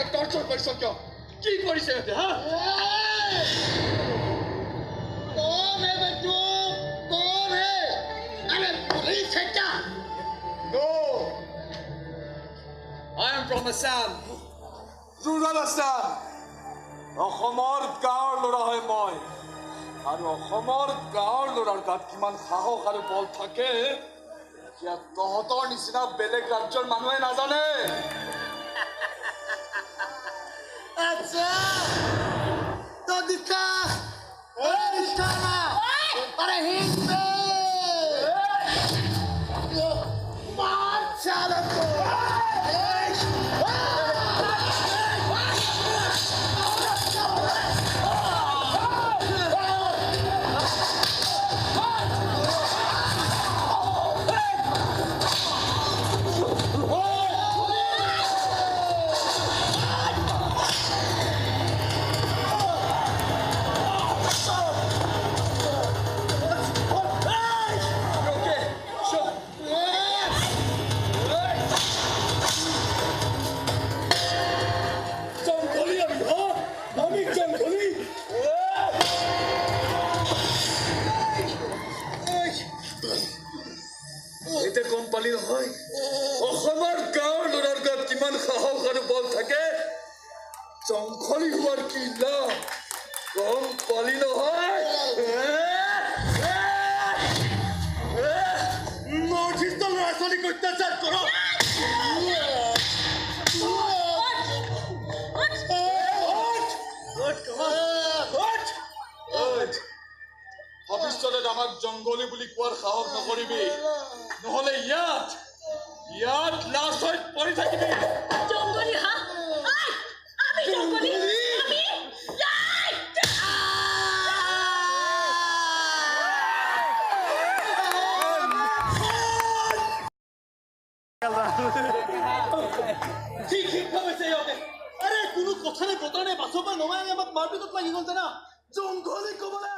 torture কৰিছ কিয় কি কৰিছে সিহঁতে হা कौन है बच्चू कौन है अरे पुलिस है क्या No I am from Assam Rural Assam অসমৰ গাঁৱৰ ল'ৰা হয় মই আৰু অসমৰ গাঁৱৰ ল'ৰাৰ গাত কিমান সাহস আৰু বল থাকে এতিয়া তহঁতৰ নিচিনা বেলেগ ৰাজ্যৰ মানুহে নাজানে अच्छा तो दिखा दिखाना अरे हिंद पे मार चालक को এতিয়া গম পালি নহয় অসমৰ গাঁৱৰ ল'ৰাৰ গাত কিমান সাহস আৰু বল থাকে জংঘলী হোৱাৰ কি লাভ গম পালি নহয় নৰ্থ ইষ্টৰ ল'ৰা ছোৱালীক অত্যাচাৰ কৰ ভৱিষ্যতে আমাক জংঘলী বুলি কোৱাৰ সাহস নকৰিবি নহ'লে ইয়াত লাশ হৈ পৰি থাকিবি জংগলি হা আমি জংগলি আমি ঠিক ভাবিছে ইহঁতে আৰে কোনো কথা নাই বতৰা নাই বাছৰ পৰা নমাই আমাক মাৰপিটত লাগি গ'ল জানা জংঘলী ক'বলৈ